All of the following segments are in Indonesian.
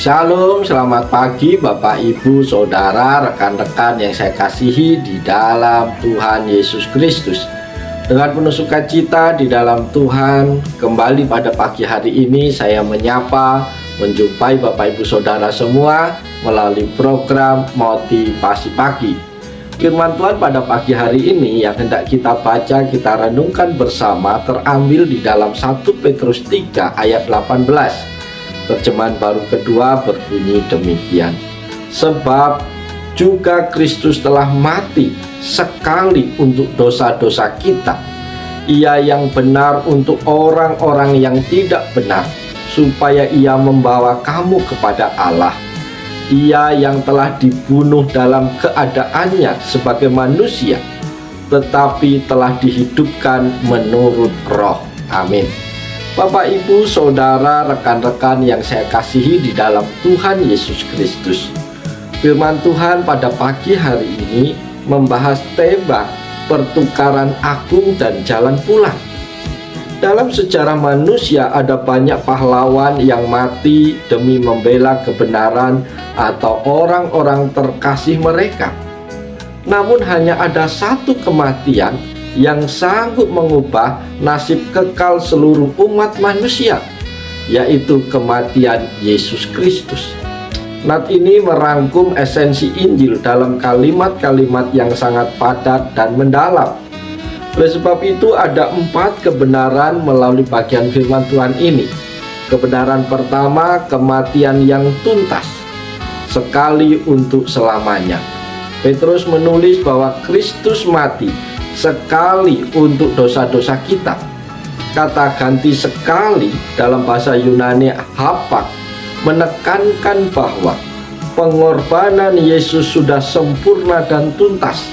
Shalom, selamat pagi Bapak, Ibu, Saudara, rekan-rekan yang saya kasihi di dalam Tuhan Yesus Kristus. Dengan penuh sukacita di dalam Tuhan, kembali pada pagi hari ini saya menjumpai Bapak, Ibu, Saudara semua melalui program Motivasi Pagi. Firman Tuhan pada pagi hari ini yang hendak kita baca, kita renungkan bersama terambil di dalam 1 Petrus 3 ayat 18. Terjemahan baru kedua berbunyi demikian. Sebab juga Kristus telah mati sekali untuk dosa-dosa kita, Ia yang benar untuk orang-orang yang tidak benar, supaya Ia membawa kamu kepada Allah. Ia yang telah dibunuh dalam keadaannya sebagai manusia, tetapi telah dihidupkan menurut Roh. Amin. Bapak, Ibu, Saudara, rekan-rekan yang saya kasihi di dalam Tuhan Yesus Kristus. Firman Tuhan pada pagi hari ini membahas tema pertukaran agung dan jalan pulang. Dalam sejarah manusia ada banyak pahlawan yang mati demi membela kebenaran atau orang-orang terkasih mereka. Namun hanya ada satu kematian yang sanggup mengubah nasib kekal seluruh umat manusia, yaitu kematian Yesus Kristus. Nat ini merangkum esensi Injil dalam kalimat-kalimat yang sangat padat dan mendalam. Oleh sebab itu ada 4 kebenaran melalui bagian firman Tuhan ini. Kebenaran pertama, kematian yang tuntas, sekali untuk selamanya. Petrus menulis bahwa Kristus mati sekali untuk dosa-dosa kita. Kata ganti sekali dalam bahasa Yunani hapak menekankan bahwa pengorbanan Yesus sudah sempurna dan tuntas.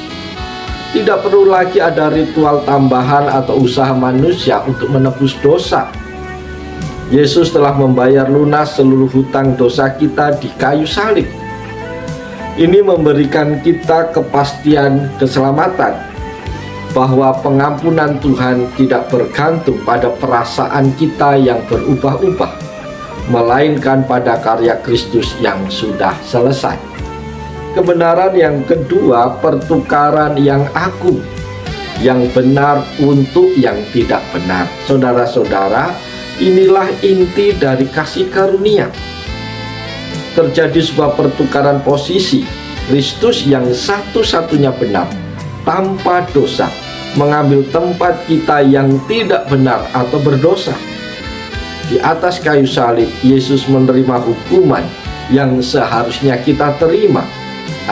Tidak perlu lagi ada ritual tambahan atau usaha manusia untuk menebus dosa. Yesus telah membayar lunas seluruh hutang dosa kita di kayu salib. Ini memberikan kita kepastian keselamatan, bahwa pengampunan Tuhan tidak bergantung pada perasaan kita yang berubah-ubah, melainkan pada karya Kristus yang sudah selesai. Kebenaran yang kedua, pertukaran yang agung, yang benar untuk yang tidak benar. Saudara-saudara, inilah inti dari kasih karunia. Terjadi sebuah pertukaran posisi. Kristus yang satu-satunya benar, tanpa dosa, mengambil tempat kita yang tidak benar atau berdosa. Di atas kayu salib, Yesus menerima hukuman yang seharusnya kita terima,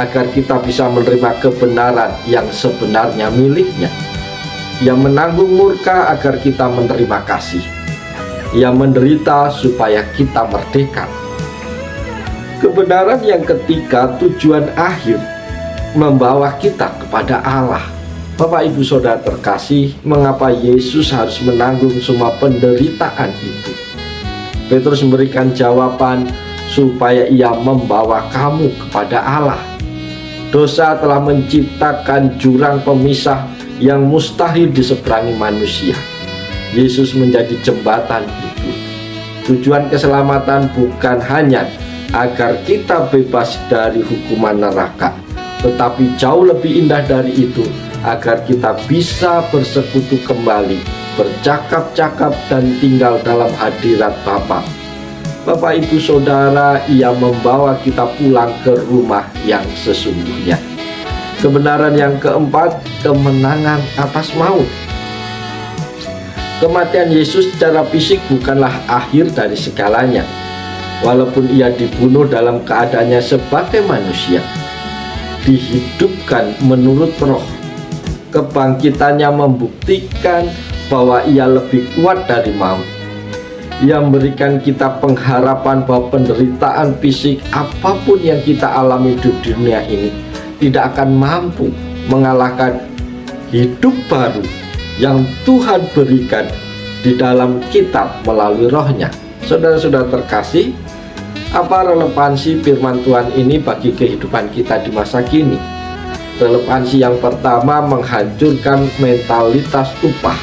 agar kita bisa menerima kebenaran yang sebenarnya miliknya. Ia menanggung murka agar kita menerima kasih. Ia menderita supaya kita merdeka. Kebenaran yang ketiga, tujuan akhir, membawa kita kepada Allah. Bapak, Ibu, Saudara terkasih, mengapa Yesus harus menanggung semua penderitaan itu? Petrus memberikan jawaban, supaya Ia membawa kamu kepada Allah. Dosa telah menciptakan jurang pemisah yang mustahil diseberangi manusia. Yesus menjadi jembatan itu. Tujuan keselamatan bukan hanya agar kita bebas dari hukuman neraka, tetapi jauh lebih indah dari itu, agar kita bisa bersekutu kembali, bercakap-cakap dan tinggal dalam hadirat Bapa. Bapak, Ibu, Saudara, Ia membawa kita pulang ke rumah yang sesungguhnya. Kebenaran yang keempat, kemenangan atas maut. Kematian Yesus secara fisik bukanlah akhir dari segalanya. Walaupun Ia dibunuh dalam keadaannya sebagai manusia, dihidupkan menurut Roh. Kebangkitannya membuktikan bahwa Ia lebih kuat dari maut. Ia memberikan kita pengharapan bahwa penderitaan fisik apapun yang kita alami di dunia ini tidak akan mampu mengalahkan hidup baru yang Tuhan berikan di dalam kitab melalui Roh-Nya. Saudara-saudara terkasih, apa relevansi firman Tuhan ini bagi kehidupan kita di masa kini? Relevansi yang pertama, menghancurkan mentalitas upah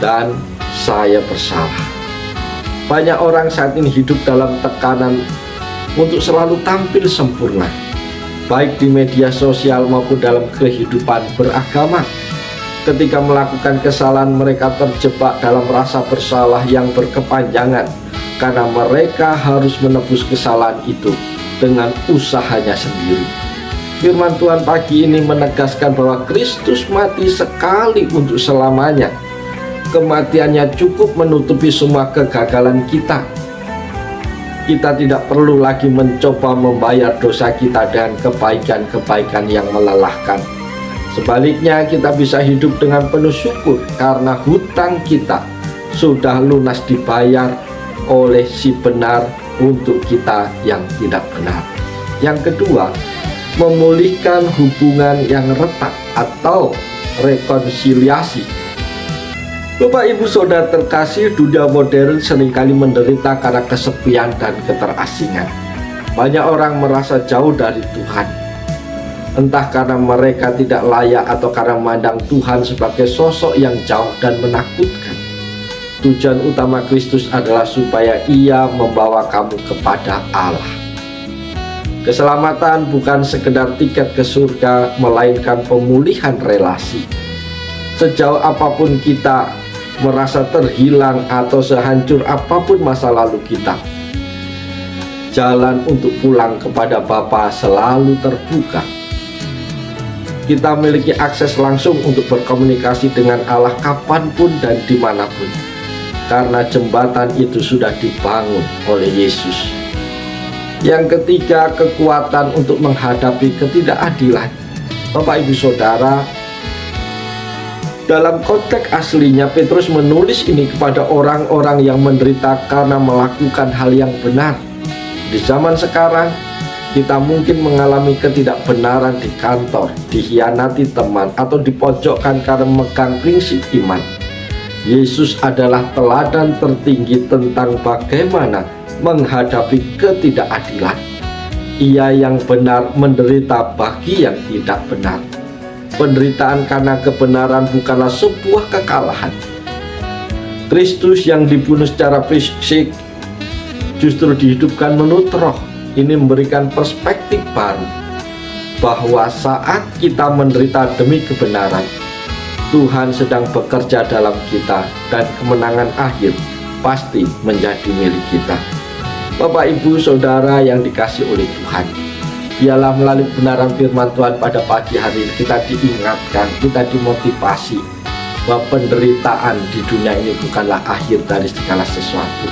dan saya bersalah. Banyak orang saat ini hidup dalam tekanan untuk selalu tampil sempurna, baik di media sosial maupun dalam kehidupan beragama. Ketika melakukan kesalahan, mereka terjebak dalam rasa bersalah yang berkepanjangan karena mereka harus menebus kesalahan itu dengan usahanya sendiri. Firman Tuhan pagi ini menegaskan bahwa Kristus mati sekali untuk selamanya. Kematiannya cukup menutupi semua kegagalan kita. Kita tidak perlu lagi mencoba membayar dosa kita dengan kebaikan-kebaikan yang melelahkan. Sebaliknya, kita bisa hidup dengan penuh syukur karena hutang kita sudah lunas dibayar oleh si benar untuk kita yang tidak benar. Yang kedua, memulihkan hubungan yang retak atau rekonsiliasi. Bapak Ibu Saudara terkasih, dunia modern seringkali menderita karena kesepian dan keterasingan. Banyak orang merasa jauh dari Tuhan, entah karena mereka tidak layak atau karena memandang Tuhan sebagai sosok yang jauh dan menakutkan. Tujuan utama Kristus adalah supaya Ia membawa kamu kepada Allah. Keselamatan bukan sekedar tiket ke surga, melainkan pemulihan relasi. Sejauh apapun kita merasa terhilang atau sehancur apapun masa lalu kita, jalan untuk pulang kepada Bapa selalu terbuka. Kita memiliki akses langsung untuk berkomunikasi dengan Allah kapanpun dan dimanapun, karena jembatan itu sudah dibangun oleh Yesus. Yang ketiga, kekuatan untuk menghadapi ketidakadilan. Bapak Ibu Saudara, dalam konteks aslinya Petrus menulis ini kepada orang-orang yang menderita karena melakukan hal yang benar. Di zaman sekarang, kita mungkin mengalami ketidakbenaran di kantor, dikhianati teman, atau dipojokkan karena memegang prinsip iman. Yesus adalah teladan tertinggi tentang bagaimana menghadapi ketidakadilan. Ia yang benar menderita bagi yang tidak benar. Penderitaan karena kebenaran bukanlah sebuah kekalahan. Kristus yang dibunuh secara fisik justru dihidupkan menurut roh. Ini memberikan perspektif baru bahwa saat kita menderita demi kebenaran, Tuhan sedang bekerja dalam kita dan kemenangan akhir pasti menjadi milik kita. Bapak Ibu Saudara yang dikasihi oleh Tuhan, biarlah melalui kebenaran firman Tuhan pada pagi hari ini kita diingatkan, kita dimotivasi bahwa penderitaan di dunia ini bukanlah akhir dari segala sesuatu.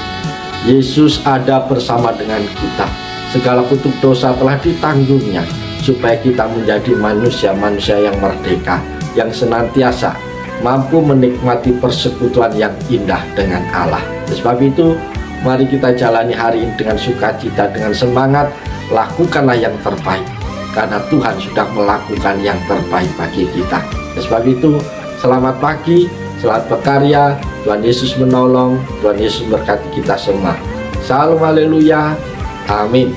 Yesus ada bersama dengan kita. Segala kutuk dosa telah ditanggungnya, supaya kita menjadi manusia-manusia yang merdeka, yang senantiasa mampu menikmati persekutuan yang indah dengan Allah. Sebab itu, mari kita jalani hari ini dengan sukacita, dengan semangat. Lakukanlah yang terbaik, karena Tuhan sudah melakukan yang terbaik bagi kita. Sebab itu, selamat pagi, selamat berkarya. Tuhan Yesus menolong, Tuhan Yesus memberkati kita semua. Salam haleluya. Amin.